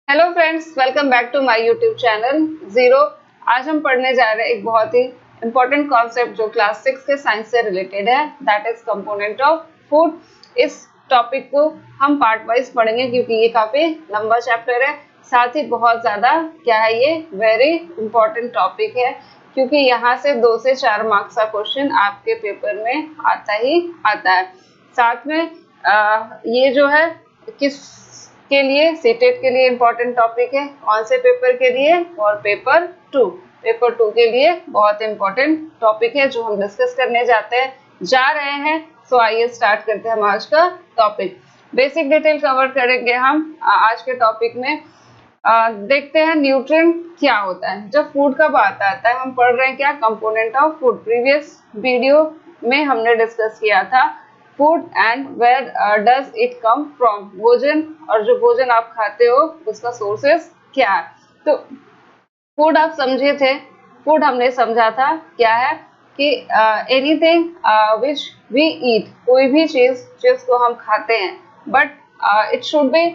Hello friends, welcome back to my YouTube channel zero. आज हम पढ़ने जा रहे हैं एक बहुत ही इम्पोर्टेंट कॉन्सेप्ट जो क्लास 6 के साइंस से रिलेटेड है, that is component of food. इस टॉपिक को हम पार्ट वाइज पढ़ेंगे क्योंकि ये काफी लंबा चैप्टर है, साथ ही बहुत ज्यादा क्या है, ये वेरी इंपॉर्टेंट टॉपिक है क्योंकि यहाँ से 2 से 4 मार्क्स का क्वेश्चन आपके पेपर में आता ही आता है। साथ में ये जो है किस के लिए, सीटेट के लिए इम्पोर्टेंट टॉपिक है। कौन से पेपर के लिए? और पेपर 2 के लिए बहुत इम्पोर्टेंट टॉपिक है जो हम डिस्कस करने जा रहे हैं। सो आइए स्टार्ट करते हैं हम आज का टॉपिक। बेसिक डिटेल कवर करेंगे हम आज के टॉपिक में। देखते हैं न्यूट्रिएंट क्या होता है। जब फूड का बात आता है, हम पढ़ रहे हैं क्या, component of food. Previous video में हमने डिस्कस किया था food and where does it come from, भोजन, और जो भोजन आप खाते हो उसका सोर्सेस क्या है। तो फूड आप समझे थे, फूड हमने समझा था क्या है कि एनीथिंग विच वी ईट, कोई भी चीज जिसको हम खाते हैं, but it should be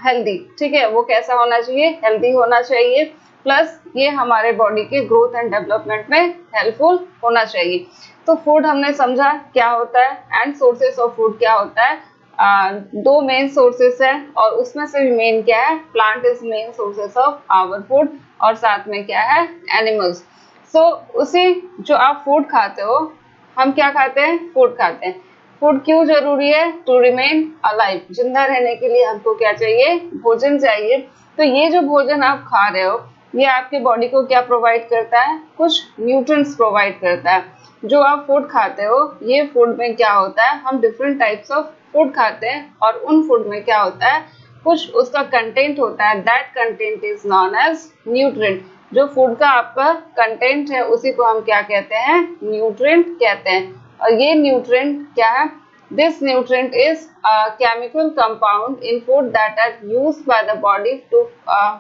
healthy. ठीक है, वो कैसा होना चाहिए? हेल्दी होना चाहिए, प्लस ये हमारे बॉडी के ग्रोथ एंड डेवलपमेंट में हेल्पफुल होना चाहिए। तो फूड हमने समझा क्या होता है एंड सोर्सेस ऑफ फूड क्या होता है। दो मेन सोर्सेस है और उसमें से मेन क्या है, plant is main sources of our food, और साथ में क्या है, एनिमल्स। सो उसी जो आप फूड खाते हो, हम क्या खाते हैं? फूड खाते हैं। फूड क्यों जरूरी है? टू रिमेन अलाइव, जिंदा रहने के लिए हमको क्या चाहिए? भोजन चाहिए। तो ये जो भोजन आप खा रहे हो, ये आपके बॉडी को क्या प्रोवाइड करता है? कुछ न्यूट्रिएंट्स प्रोवाइड करता है। जो आप फूड खाते हो, ये फूड में क्या होता है, हम डिफरेंट टाइप्स ऑफ फूड खाते हैं और उन फूड में क्या होता है, कुछ उसका कंटेंट होता है, that content is known as nutrient. जो फूड का आपका कंटेंट है उसी को हम क्या कहते हैं? न्यूट्रिएंट कहते हैं। और ये न्यूट्रिएंट क्या है? This nutrient is chemical compound in food that are used by the body to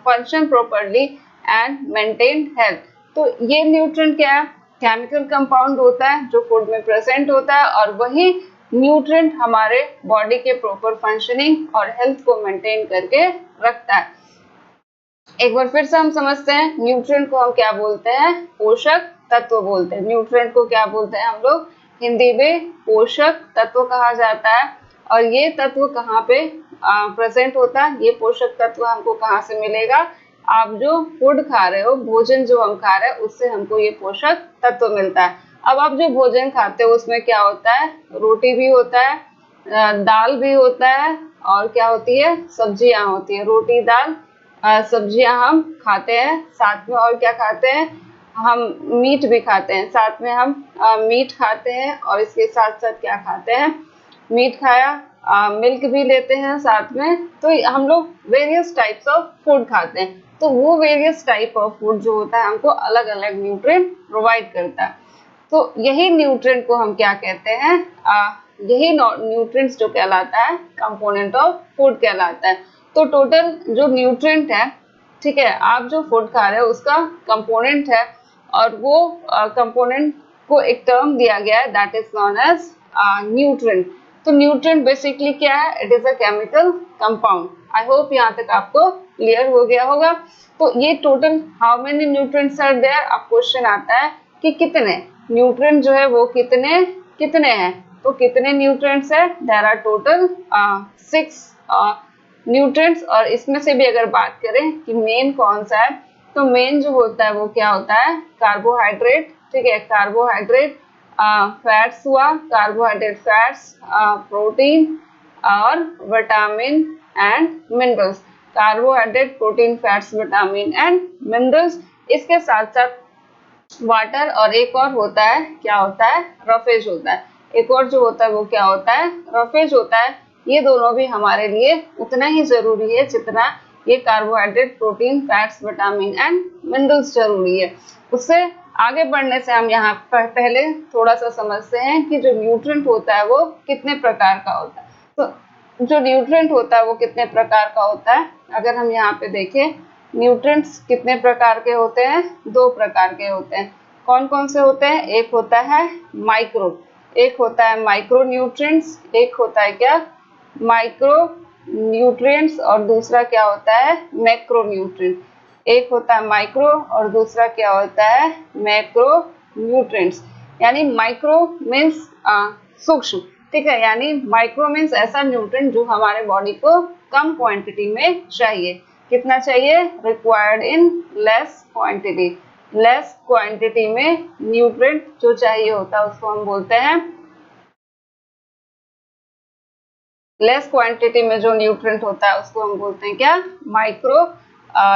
function properly and maintain health। तो ये न्यूट्रिएंट क्या है? केमिकल कंपाउंड होता है जो फूड में प्रेजेंट होता है, और वही न्यूट्रिएंट हमारे बॉडी के प्रॉपर फंक्शनिंग और हेल्थ को मेंटेन करके रखता है। एक बार फिर से हम समझते हैं, न्यूट्रिएंट को हम क्या बोलते हैं? पोषक तत्व बोलते हैं। न्यूट्रिएंट को क्या बोलते हैं हम लोग हिंदी में? पोषक तत्व कहा जाता है। और ये तत्व कहाँ पे प्रेजेंट होता है? ये पोषक तत्व हमको कहाँ से मिलेगा? आप जो फूड खा रहे हो, भोजन जो हम खा रहे हैं, उससे हमको ये पोषक तत्व मिलता है। अब आप जो भोजन खाते हो उसमें क्या होता है? रोटी भी होता है, दाल भी होता है, और क्या होती है? सब्जियां होती है। रोटी, दाल, सब्जियां हम खाते हैं, साथ में और क्या खाते हैं? हम मीट भी खाते हैं। साथ में हम मीट खाते हैं, और इसके साथ साथ क्या खाते हैं? मीट खाया, मिल्क भी लेते हैं साथ में। तो हम लोग वेरियस टाइप्स ऑफ फूड खाते हैं। तो वो वेरियस टाइप ऑफ फूड जो होता है हमको अलग अलग न्यूट्रिएंट प्रोवाइड करता है। तो यही न्यूट्रिएंट को हम क्या कहते हैं? यही न्यूट्रिएंट्स जो कहलाता है, कंपोनेंट ऑफ फूड कहलाता है। तो टोटल जो न्यूट्रिएंट है, ठीक है, आप जो फूड खा रहे हो उसका कंपोनेंट है, और वो कंपोनेंट को एक टर्म दिया गया है, that is known as nutrient. तो न्यूट्रिएंट बेसिकली क्या है? It is a chemical compound. I hope यहाँ तक आपको क्लियर हो गया होगा। तो ये total how many nutrients are there, अब क्वेश्चन आता है कि कितने न्यूट्रिएंट जो है वो कितने कितने हैं। तो कितने न्यूट्रिएंट्स है? There are total 6 nutrients. और इसमें से भी अगर बात करें कि मेन कौन सा है, तो मेन जो होता है वो क्या होता है? कार्बोहाइड्रेट। ठीक है, कार्बोहाइड्रेट, फैट्स हुआ, कार्बोहाइड्रेट फैट्स, प्रोटीन और vitamin and minerals. Carbohydrate, protein, fats, vitamin and minerals. इसके साथ साथ वाटर, और एक और होता है, क्या होता है? रफेज होता है। एक और जो होता है वो क्या होता है? रफेज होता है। ये दोनों भी हमारे लिए उतना ही जरूरी है जितना ये carbohydrate, protein, fats, vitamin and minerals जरूरी है। उससे आगे बढ़ने से हम यहाँ पर पहले थोड़ा सा समझते हैं कि जो न्यूट्रिएंट होता है वो कितने प्रकार का होता है। तो जो न्यूट्रिएंट होता है वो कितने प्रकार का होता है? अगर हम यहाँ पे देखें, न्यूट्रिएंट्स कितने प्रकार के होते हैं? 2 प्रकार के होते हैं। कौन कौन से होते हैं? एक होता है माइक्रो, एक होता है माइक्रो न्यूट्रिएंट्स, एक होता है क्या? माइक्रो न्यूट्रिएंट्स और दूसरा क्या होता है मैक्रो न्यूट्रिएंट। एक होता है माइक्रो और दूसरा क्या होता है मैक्रो न्यूट्रिएंट्स। यानी माइक्रो मीन्स सूक्ष्म, ठीक है, यानी माइक्रो मीन्स ऐसा न्यूट्रिएंट जो हमारे बॉडी को कम क्वांटिटी में चाहिए। कितना चाहिए? Required in less quantity. Less quantity में न्यूट्रिएंट जो चाहिए होता है उसको हम बोलते हैं, लेस क्वांटिटी में जो न्यूट्रिएंट होता है उसको हम बोलते हैं क्या? Micro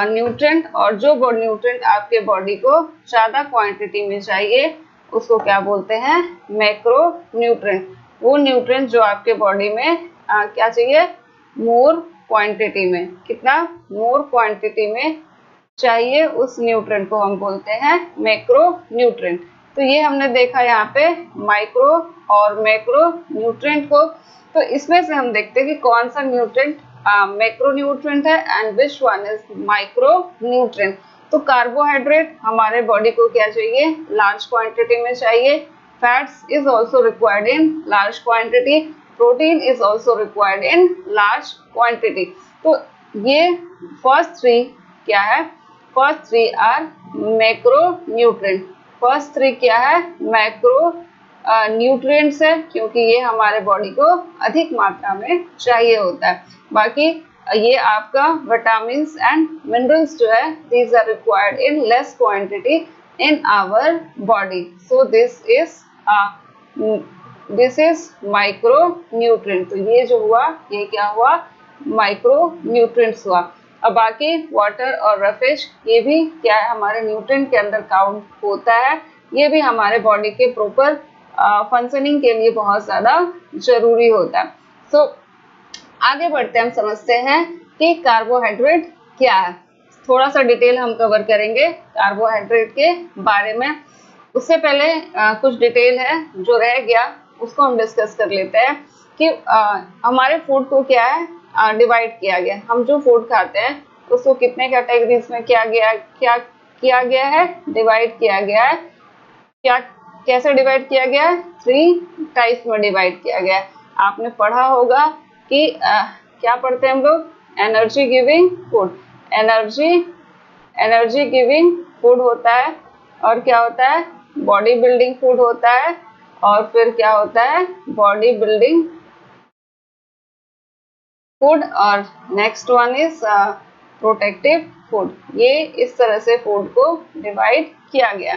nutrient. और जो न्यूट्रिएंट आपके बॉडी को ज्यादा क्वांटिटी में चाहिए उसको क्या बोलते हैं? Macro nutrient. वो न्यूट्रिएंट जो आपके बॉडी में क्या चाहिए? मोर क्वांटिटी में। कितना? मोर क्वांटिटी में चाहिए, उस न्यूट्रिएंट को हम बोलते हैं मैक्रो न्यूट्रिएंट। तो ये हमने देखा यहाँ पे माइक्रो और मैक्रो न्यूट्रिएंट को। तो इसमें से हम देखते हैं कि कौन सा न्यूट्रिएंट मैक्रो न्यूट्रिएंट है and which one is micro nutrient. तो कार्बोहाइड्रेट हमारे बॉडी को क्या चाहिए? लार्ज क्वांटिटी में चाहिए। Fats is also required in large quantity. Protein is also required in large quantity. तो ये फर्स्ट थ्री क्या है? First three are macro nutrient. First three क्या है? मैक्रो न्यूट्रिएंट्स है, क्योंकि ये हमारे बॉडी को अधिक मात्रा में चाहिए होता है। बाकी ये आपका विटामिन एंड मिनरल्स जो है these are required in less quantity in our body. So this is micro nutrient. तो ये जो हुआ ये क्या हुआ? माइक्रो न्यूट्रिएंट्स हुआ। अब बाकी वाटर और रफेज ये भी क्या है? हमारे न्यूट्रिएंट के अंदर काउंट होता है। ये भी हमारे बॉडी के प्रॉपर फंक्शनिंग के लिए बहुत ज्यादा जरूरी होता है। सो आगे बढ़ते हम समझते हैं कि कार्बोहाइड्रेट क्या है। थोड़ा सा डिटेल हम कवर करेंगे कार्बोहाइड्रेट के बारे में। उससे पहले कुछ डिटेल है जो रह गया उसको हम डिस्कस कर लेते हैं कि हमारे फूड को क्या है डिवाइड किया गया। हम जो फूड खाते हैं उसको कितने कैटेगरीज में क्या किया गया है? डिवाइड किया गया है। क्या कैसे डिवाइड किया गया है? 3 टाइप्स में डिवाइड किया गया है। आपने पढ़ा होगा कि क्या पढ़ते हैं हम लोग? Energy giving food. Energy giving food होता है, और क्या होता है? बॉडी बिल्डिंग फूड होता है, और फिर क्या होता है? बॉडी बिल्डिंग फूड, और next one is protective food. ये इस तरह से फूड को डिवाइड किया गया।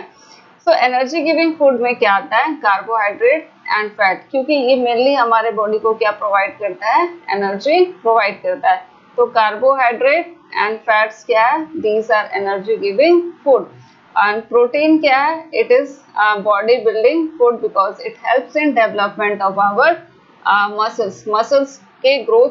सो एनर्जी गिविंग फूड में क्या आता है? कार्बोहाइड्रेट एंड फैट, क्योंकि ये मेनली हमारे बॉडी को क्या प्रोवाइड करता है? एनर्जी प्रोवाइड करता है। तो कार्बोहाइड्रेट एंड फैट्स क्या है? These are energy giving food. And protein क्या है? It is body building food because it helps in development of our muscles के ग्रोथ,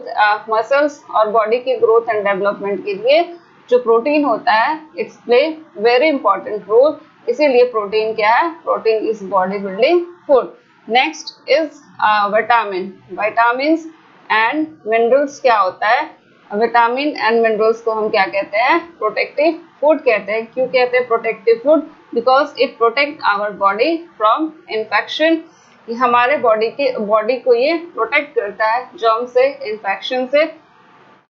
मसल्स और बॉडी के ग्रोथ एंड डेवलपमेंट के लिए जो प्रोटीन होता है it's play very important role. इसीलिए प्रोटीन क्या है? Protein is body building food. Next is vitamin and minerals. क्या होता है? विटामिन एंड मिनरल्स को हम क्या कहते हैं? प्रोटेक्टिव फूड कहते हैं। क्यों कहते हैं protective food? Because it protect our body from infection. हमारे बॉडी को ये प्रोटेक्ट करता है जर्म से, इन्फेक्शन से,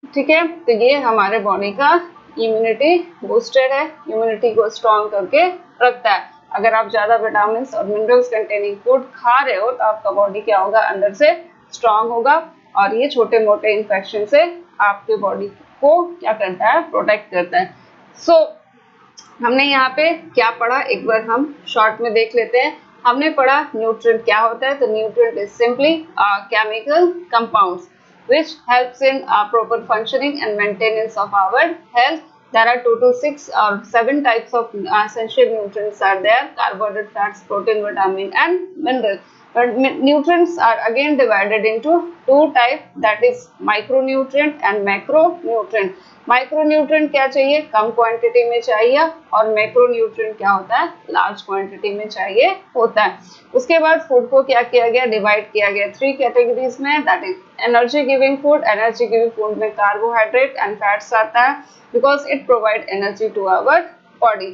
ठीक है। तो ये हमारे बॉडी का इम्यूनिटी बूस्टर है, इम्यूनिटी को स्ट्रॉन्ग करके रखता है। अगर आप ज्यादा विटामिन और मिनरल्स कंटेनिंग फूड खा रहे हो तो आपका बॉडी क्या होगा? अंदर से स्ट्रॉन्ग होगा, और ये छोटे मोटे इन्फेक्शन से आपके बॉडी को क्या करता है? प्रोटेक्ट करता है। सो हमने यहाँ पे क्या पढ़ा एक बार हम शॉर्ट में देख लेते हैं। हमने पढ़ा न्यूट्रिएंट क्या होता है। तो nutrient is simply chemical compounds which helps in proper functioning and maintenance of our health. There are 2 to 6 or 7 types of essential nutrients are there: carbohydrate, fats, protein, vitamin and mineral. But nutrients are again divided into 2 types, that is micronutrient and macronutrient. Micronutrient क्या चाहिए? कम quantity में चाहिए, और macronutrient क्या होता है? Large quantity में चाहिए होता है। उसके बाद फूड को क्या किया गया? डिवाइड किया गया 3 कैटेगरीज में, that is energy giving food. Energy giving food में कार्बोहाइड्रेट एंड फैट्स आता है because it provide energy to our body.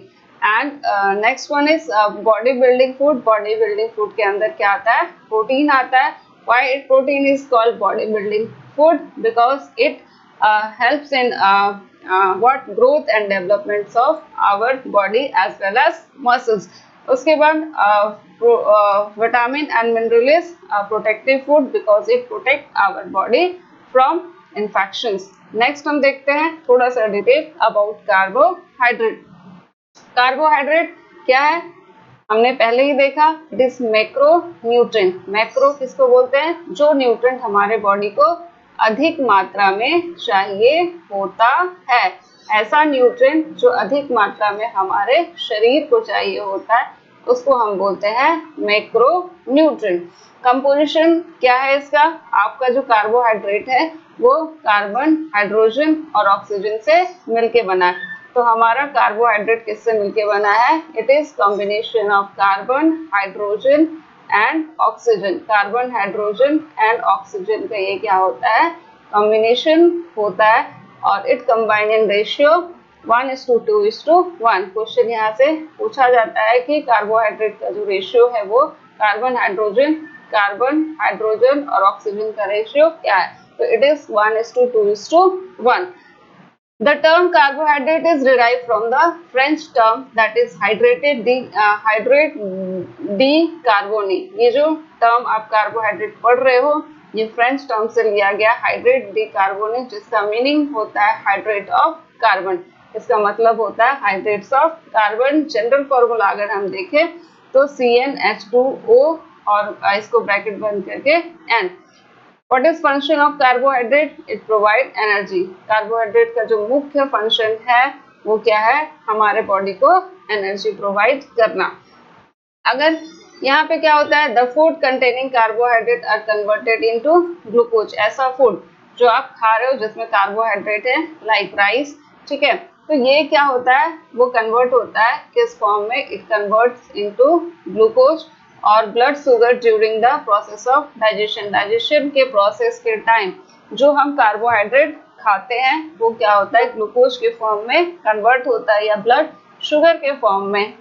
And next one is body building food. Body building food के अंदर क्या आता है? प्रोटीन आता है, Why protein is called bodybuilding food? Because it helps in what growth and developments of our body as well as muscles. उसके बाद vitamin and mineral is protective food because it protect our body from infections. Next हम देखते हैं थोड़ा सा detail about carbohydrate. Carbohydrate क्या है हमने पहले ही देखा. It is macro nutrient. Macro किसको बोलते हैं? जो न्यूट्रिएंट हमारे बॉडी को अधिक मात्रा में चाहिए होता है. ऐसा न्यूट्रिएंट जो अधिक मात्रा में हमारे शरीर को चाहिए होता है उसको हम बोलते हैं मैक्रो न्यूट्रिएंट. कंपोजिशन क्या है इसका? आपका जो कार्बोहाइड्रेट है वो कार्बन, हाइड्रोजन और ऑक्सीजन से मिलके बना है. तो हमारा कार्बोहाइड्रेट किससे मिलके बना है? It is combination of carbon, hydrogen and oxygen. Carbon, hydrogen and oxygen का ये क्या होता है? कॉम्बिनेशन होता है और it combine in ratio 1:2:1. Question यहाँ से पूछा जाता है कि कार्बोहाइड्रेट का जो रेशियो है वो कार्बन, हाइड्रोजन और ऑक्सीजन का रेशियो क्या है? तो it is 1:2:1. The term carbohydrate is derived from the French term that is hydrate decarboné. ये जो टर्म आप कार्बोहाइड्रेट पढ़ रहे हो ये फ्रेंच टर्म से लिया गया हाइड्रेट डिकार्बोने, जिसका मीनिंग होता है हाइड्रेट ऑफ कार्बन. इसका मतलब होता है hydrates of carbon. General formula अगर हम देखें तो CnH2O और इसको ब्रैकेट बंद करके N. What is function of carbohydrate? It provide energy. Carbohydrate का जो मुख्य फंक्शन है वो क्या है? हमारे बॉडी को एनर्जी प्रोवाइड करना. अगर यहाँ पे क्या होता है? The food containing carbohydrate are converted into glucose. ऐसा फूड जो आप खा रहे हो जिसमें कार्बोहाइड्रेट है लाइक राइस, ठीक है, तो ये क्या होता है? वो कन्वर्ट होता है किस फॉर्म में? इट कन्वर्ट्स इनटू ग्लूकोज और blood sugar during the process of digestion. Digestion के प्रोसेस के टाइम जो हम कार्बोहाइड्रेट खाते हैं वो क्या होता है? ग्लूकोज के फॉर्म में कन्वर्ट होता है या ब्लड शुगर के फॉर्म में.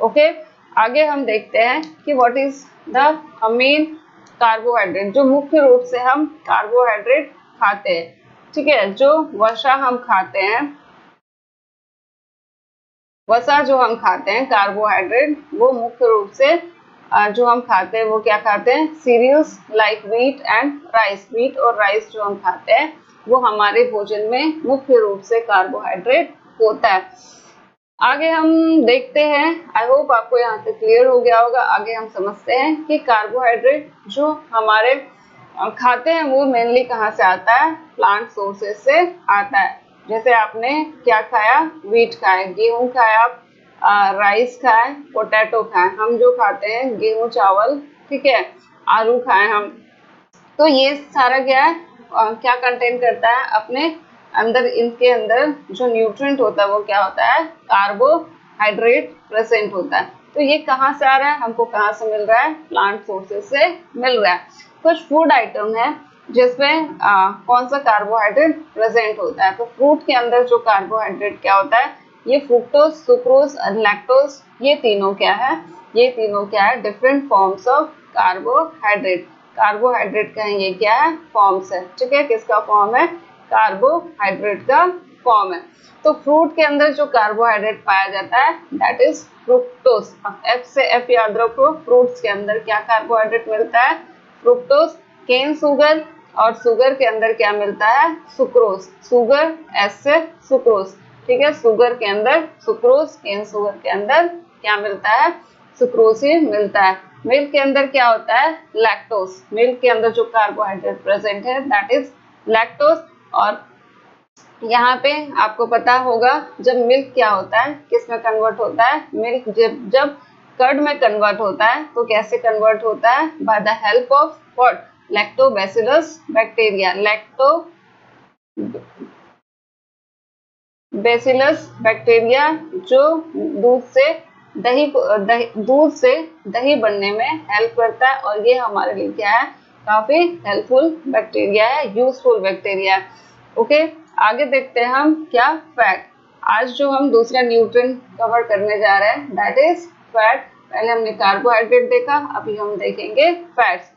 ओके, आगे हम देखते हैं कि what is the main carbohydrate. जो मुख्य रूप से हम कार्बोहाइड्रेट खाते हैं, ठीक है, जो वसा हम खाते हैं, वसा जो हम खाते हैं कार्बोहाइड्रेट, वो मुख्य रूप से जो हम खाते हैं वो क्या खाते हैं? Cereals like wheat and rice. Wheat और राइस जो हम खाते हैं वो हमारे भोजन में मुख्य रूप से कार्बोहाइड्रेट होता है. आगे हम देखते हैं, आई होप आपको यहाँ तक क्लियर हो गया होगा. आगे हम समझते हैं कि कार्बोहाइड्रेट जो हमारे खाते हैं वो मेनली कहाँ से आता है? प्लांट सोर्सेज से आता है. जैसे आपने क्या खाया? व्हीट खाया, गेहूं खाया, राइस खाए, पोटैटो खाए. हम जो खाते हैं गेहूं, चावल, ठीक है, आलू खाए हम. तो ये सारा क्या है? क्या कंटेन करता है अपने अंदर? इनके अंदर जो न्यूट्रिएंट होता है वो क्या होता है? कार्बोहाइड्रेट प्रेजेंट होता है. तो ये कहाँ से आ रहा है? हमको कहाँ से मिल रहा है? प्लांट सोर्सेज से मिल रहा है. कुछ फूड आइटम है जिसमें कौन सा कार्बोहाइड्रेट प्रेजेंट होता है. तो फ्रूट के अंदर जो कार्बोहाइड्रेट क्या होता है? ये फ्रुक्टोज, सुक्रोज और लैक्टोज, ये तीनों क्या है? ये तीनों क्या है? Different forms of carbohydrate. Carbohydrate का ये क्या है? फॉर्म्स है, ठीक है. किसका फॉर्म है? कार्बोहाइड्रेट का फॉर्म है. तो फ्रूट के अंदर जो कार्बोहाइड्रेट पाया जाता है दैट इज फ्रुक्टोज. एफ से एफ याद रखो. फ्रूट्स के अंदर क्या कार्बोहाइड्रेट मिलता है? फ्रुक्टोज. केन शुगर, और शुगर के अंदर क्या मिलता है? सुक्रोज. शुगर एस से सुक्रोज, ठीक है. शुगर के अंदर सुक्रोज, केन शुगर के अंदर क्या मिलता है? सुक्रोज ही मिलता है. मिल्क के अंदर क्या होता है? लैक्टोज. मिल्क के अंदर जो कार्बोहाइड्रेट प्रेजेंट है दैट इज लैक्टोज. और यहाँ पे आपको पता होगा जब मिल्क क्या होता है, किस में कन्वर्ट होता है? मिल्क जब कर्ड में कन्वर्ट होता है तो कैसे कन्वर्ट होता है? By the help of what? Lactobacillus bacteria. Bacillus bacteria जो दूध से दही बनने में हेल्प करता है. और ये हमारे लिए क्या है? काफी हेल्पफुल बैक्टीरिया है, यूजफुल बैक्टीरिया है. ओके, आगे देखते हैं हम क्या? फैट. आज जो हम दूसरा न्यूट्रिएंट कवर करने जा रहे हैं दैट इज फैट. पहले हमने कार्बोहाइड्रेट देखा, अभी हम देखेंगे फैट्स.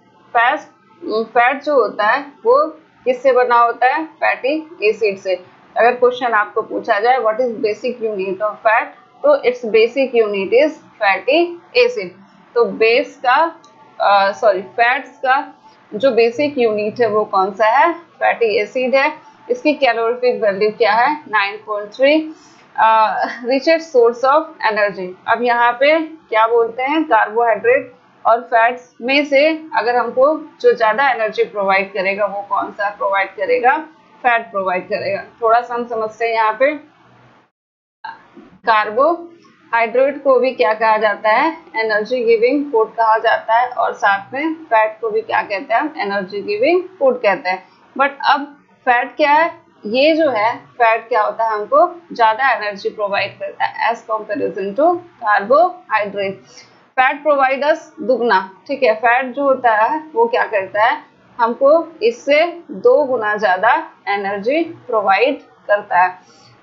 फैट जो होता है वो किससे बना होता है? फैटी एसिड से। अगर क्वेश्चन आपको पूछा जाए what is basic unit of fat, तो it's basic unit is fatty acid. तो बेस का फैट्स का जो बेसिक यूनिट है वो कौन सा है? फैटी एसिड है। इसकी कैलोरीफिक वैल्यू क्या है? 9.3। Richest source of energy. अब यहाँ पे क्या बोलते हैं? कार्बोहाइड्रेट और फैट्स में से अगर हमको जो ज्यादा एनर्जी प्रोवाइड करेगा वो कौन सा प्रोवाइड करेगा? फैट प्रोवाइड करेगा। थोड़ा सा हम समझते हैं यहाँ पे। कार्बोहाइड्रेट को भी क्या कहा जाता है? एनर्जी गिविंग फूड कहा जाता है, और साथ में फैट को भी क्या कहते हैं? एनर्जी गिविंग फूड कहते हैं। बट अब फैट क्या है? ये जो है फैट क्या होता है? हमको ज्यादा एनर्जी प्रोवाइड करता है as comparison to carbohydrate. Fat provide us दुगना, ठीक है। फैट जो होता है वो क्या करता है? हमको इससे 2 गुना ज्यादा एनर्जी प्रोवाइड करता है।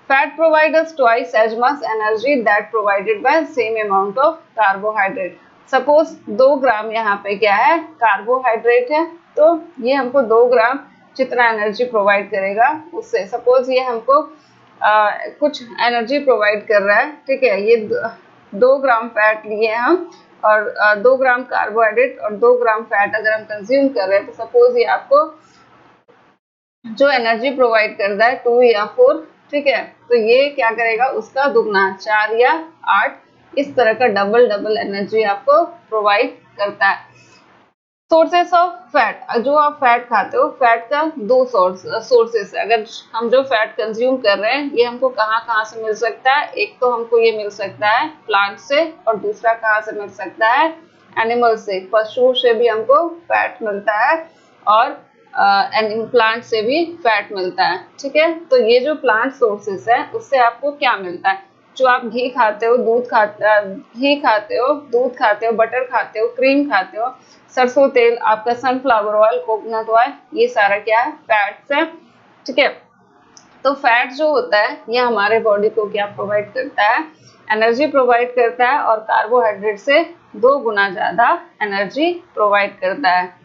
Fat provide us twice as much energy that provided by same amount of carbohydrate. Suppose 2 gram यहाँ पे क्या है? कार्बोहाइड्रेट है, तो ये हमको 2 ग्राम जितना एनर्जी प्रोवाइड करेगा उससे, सपोज ये हमको कुछ एनर्जी प्रोवाइड कर रहा है, ठीक है। ये 2 ग्राम फैट लिए हम, और 2 ग्राम कार्बोहाइड्रेट और 2 ग्राम फैट अगर हम कंज्यूम कर रहे हैं, तो सपोज ये आपको जो एनर्जी प्रोवाइड करता है 2 या 4, ठीक है। तो ये क्या करेगा? उसका दुगना 4 या 8, इस तरह का डबल एनर्जी आपको प्रोवाइड करता है। सोर्सेस ऑफ फैट, जो आप फैट खाते हो, फैट का 2 सोर्सेस है। अगर हम जो फैट कंज्यूम कर रहे हैं ये हमको कहाँ से मिल सकता है? एक तो हमको ये मिल सकता है प्लांट से, और दूसरा कहाँ से मिल सकता है? एनिमल से। पशुओं से भी हमको फैट मिलता है, और प्लांट से भी फैट मिलता है, ठीक है। तो ये जो प्लांट सोर्सेस है उससे आपको क्या मिलता है? जो आप घी खाते हो, घी खाते हो, दूध खाते हो, बटर खाते हो, क्रीम खाते हो, सरसों तेल, आपका सनफ्लावर ऑयल, कोकोनट ऑयल, ये सारा क्या है? फैट्स है, ठीक है। तो फैट जो होता है ये हमारे बॉडी को क्या प्रोवाइड करता है? एनर्जी प्रोवाइड करता है, और कार्बोहाइड्रेट से 2 गुना ज्यादा एनर्जी प्रोवाइड करता है।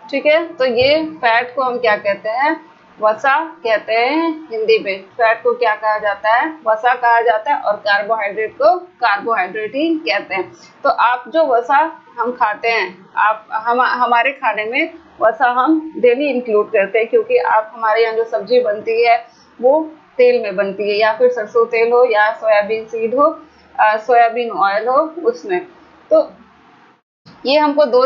ठीक है, तो ये फैट को हम क्या कहते हैं? वसा कहते हैं हिंदी में। फैट को क्या कहा जाता है? वसा कहा जाता है, और कार्बोहाइड्रेट को कार्बोहाइड्रेट ही कहते हैं। तो आप जो वसा हम खाते हैं, हमारे खाने में वसा हम डेली इंक्लूड करते हैं, क्योंकि आप हमारे यहाँ जो सब्जी बनती है वो तेल में बनती है, या फिर सरसों तेल हो, या सोयाबीन सीड हो, सोयाबीन ऑयल हो उसमें। तो ये हमको 2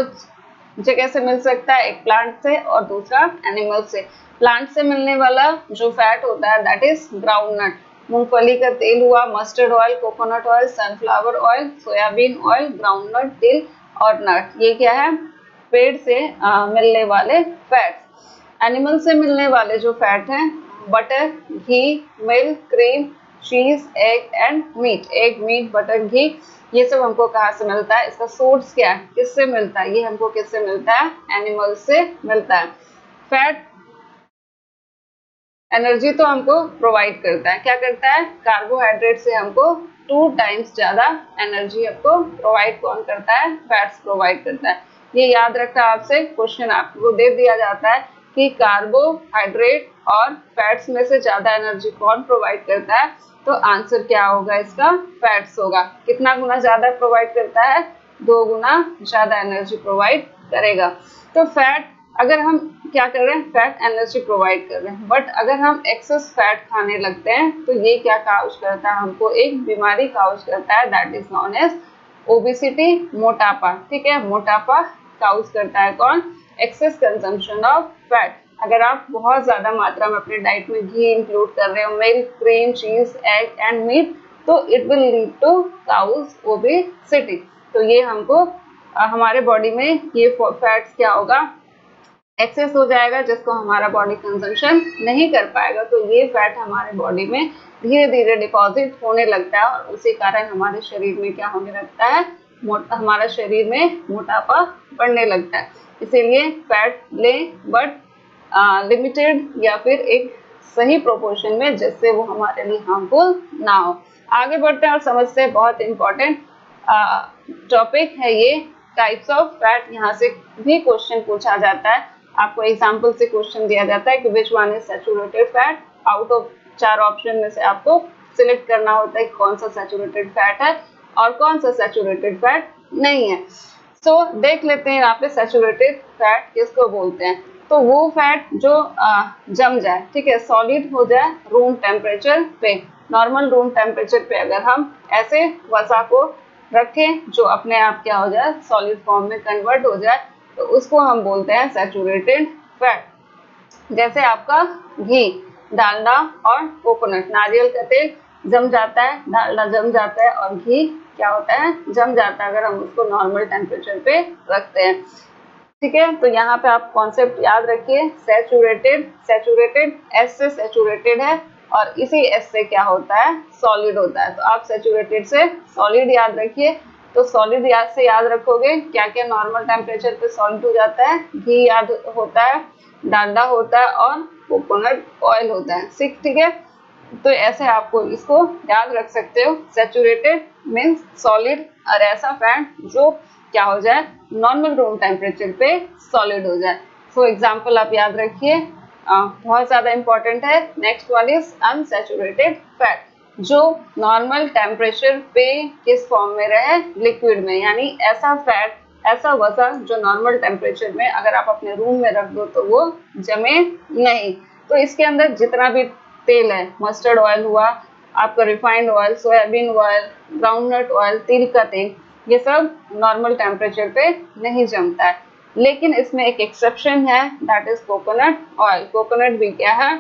जगह से मिल सकता है, एक प्लांट से और दूसरा एनिमल से। प्लांट से मिलने वाला जो फैट होता है दैट इज ग्राउंडनट, मूंगफली का तेल हुआ, mustard oil, coconut oil, sunflower oil, soybean oil, groundnut, तिल और नट, ये क्या है? पेड़ से मिलने वाले फैट्स। एनिमल से मिलने वाले जो फैट हैं, बटर, घी, milk, cream, cheese, egg and meat. Egg, meat, butter, घी, ये सब हमको कहाँ से मिलता है? इसका सोर्स क्या है? किससे मिलता है? ये हमको किससे मिलता है? एनिमल से मिलता है। फैट एनर्जी तो हमको प्रोवाइड करता है, क्या करता है? कार्बोहाइड्रेट से हमको 2 टाइम्स ज्यादा एनर्जी हमको प्रोवाइड कौन करता है? फैट्स प्रोवाइड करता है। ये याद रखना, आपसे क्वेश्चन आपको दे दिया जाता है कि कार्बोहाइड्रेट और फैट्स में से ज्यादा एनर्जी कौन प्रोवाइड करता है, तो आंसर क्या होगा इसका? फैट्स होगा। कितना गुना ज्यादा प्रोवाइड करता है? 2 गुना ज्यादा एनर्जी प्रोवाइड करेगा। तो फैट, अगर हम क्या कर रहे हैं? फैट एनर्जी प्रोवाइड कर रहे हैं, बट अगर हम एक्सेस फैट खाने लगते हैं तो ये क्या काउज करता है? हमको एक बीमारी काउज करता है, that is known as obesity, मोटापा, ठीक है। मोटापा काउज करता है कौन? Excess consumption of fat. अगर आप बहुत ज्यादा मात्रा में अपने डाइट में घी इंक्लूड कर रहे हो, milk, cream, cheese, egg and meat, तो it will lead to cause obesity. तो ये हमको हमारे बॉडी में ये फैट्स क्या होगा? एक्सेस हो जाएगा, जिसको हमारा बॉडी कंजम्पशन नहीं कर पाएगा। तो ये फैट हमारे बॉडी में धीरे धीरे डिपॉजिट होने लगता है, और उसी कारण हमारे शरीर में क्या होने लगता है? हमारा शरीर में मोटापा बढ़ने लगता है। इसीलिए फैट लें, बट लिमिटेड या फिर एक सही प्रोपोर्शन में, जिससे वो हमारे लिए हार्मफुल ना हो। आगे बढ़ते हैं और समझते हैं, बहुत इंपॉर्टेंट टॉपिक है ये, टाइप्स ऑफ फैट। यहाँ से भी क्वेश्चन पूछा जाता है, आपको एग्जाम्पल से क्वेश्चन दिया जाता है कि विच one is saturated fat. Out of 4 option में से आपको सिलेक्ट करना होता है कौन सा सैचुरेटेड फैट है और कौन सा सैचुरेटेड फैट नहीं है। सो देख लेते हैं यहाँ पे सैचुरेटेड फैट किसको बोलते हैं। तो वो फैट जो जम जाए, ठीक है, सॉलिड हो जाए रूम टेम्परेचर पे। नॉर्मल रूम टेम्परेचर पे अगर हम ऐसे वसा को रखें जो अपने आप क्या हो जाए, सॉलिड फॉर्म में कन्वर्ट हो जाए, तो उसको हम बोलते हैं सैचुरेटेड फैट। जैसे आपका घी, डालडा और कोकोनट, नारियल का तेल जम जाता है, डालडा जम जाता है और घी क्या होता है, जम जाता है अगर हम उसको नॉर्मल टेम्परेचर पे रखते हैं। ठीक है, तो यहाँ पे आप कॉन्सेप्ट याद रखिए, सैचुरेटेड, सैचुरेटेड एस से सैचुरेटेड है और इसी एस से क्या होता है, सॉलिड होता है। तो आप सैचुरेटेड से सॉलिड याद रखिए। तो सॉलिड याद से याद रखोगे क्या क्या नॉर्मल टेम्परेचर पे सॉलिड हो जाता है, घी याद होता है, डालडा होता है और कोकोनट ऑयल होता है। ठीक है, तो ऐसे आपको इसको याद रख सकते हो। सैचुरेटेड मीन्स सॉलिड और ऐसा फैट जो क्या हो जाए, नॉर्मल रूम टेम्परेचर पे सॉलिड हो जाए। सो एग्जांपल आप याद रखिए, बहुत ज़्यादा इंपॉर्टेंट है। Next one is unsaturated fat, जो नॉर्मल टेम्परेचर पे किस फॉर्म में रहे, लिक्विड में, यानी ऐसा फैट, ऐसा वसा जो नॉर्मल टेम्परेचर में अगर आप अपने रूम में रख दो तो वो जमे नहीं। तो इसके अंदर जितना भी तेल है, मस्टर्ड ऑयल हुआ, आपका refined oil, soybean oil, groundnut oil, तिल का तेल, ये सब नॉर्मल टेम्परेचर पे नहीं जमता है। लेकिन इसमें एक एक्सेप्शन है, that is coconut oil. Coconut भी क्या है,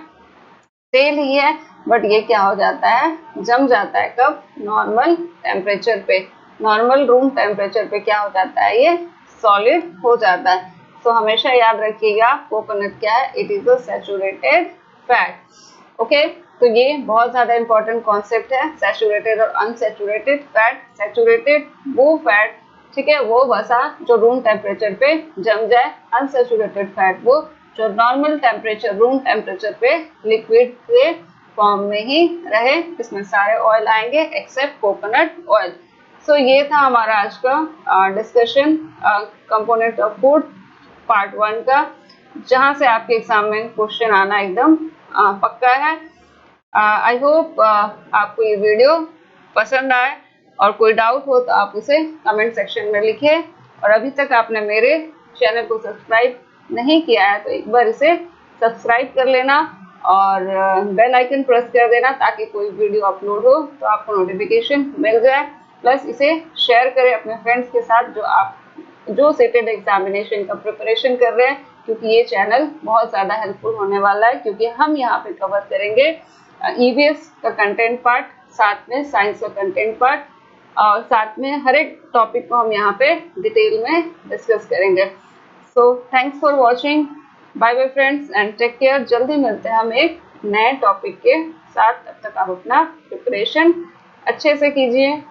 तेल ही है, बट ये क्या हो जाता है, जम जाता है कब, नॉर्मल टेम्परेचर पे। नॉर्मल रूम टेम्परेचर पे क्या हो जाता है, ये सॉलिड हो जाता है। तो हमेशा याद रखिएगा कोकोनट क्या है, it is a saturated fat. Okay, तो ये बहुत ज्यादा इंपॉर्टेंट कॉन्सेप्ट है, सैचुरेटेड और अनसैचुरेटेड फैट। सैचुरेटेड वो फैट, ठीक है, वो वसा जो रूम टेम्परेचर पे जम जाए। अनसैचुरेटेड फैट वो जो नॉर्मल टेम्परेचर, रूम टेम्परेचर पे लिक्विड के फॉर्म में ही रहे। इसमें सारे ऑयल आएंगे एक्सेप्ट कोकोनट ऑयल। सो ये था हमारा आज का discussion component of food part 1 का, जहां से आपके एग्जाम में क्वेश्चन आना एकदम पक्का है। आई होप आपको ये वीडियो पसंद आए, और कोई डाउट हो तो आप उसे कमेंट सेक्शन में लिखिए। और अभी तक आपने मेरे चैनल को सब्सक्राइब नहीं किया है तो एक बार इसे सब्सक्राइब कर लेना और बेल आइकन प्रेस कर देना, ताकि कोई वीडियो अपलोड हो तो आपको नोटिफिकेशन मिल जाए। प्लस इसे शेयर करें अपने फ्रेंड्स के साथ जो सीटेड एग्जामिनेशन का प्रिपरेशन कर रहे हैं, क्योंकि ये चैनल बहुत ज़्यादा हेल्पफुल होने वाला है, क्योंकि हम यहाँ पे कवर करेंगे ईवीएस का कंटेंट पार्ट, साथ में साइंस का कंटेंट पार्ट, और साथ में हर एक टॉपिक को हम यहाँ पे डिटेल में डिस्कस करेंगे। So thanks for watching, bye bye friends and take care. जल्दी मिलते हैं हम एक नए टॉपिक के साथ, तब तक आप अपना प्रिपरेशन अच्छे से कीजिए।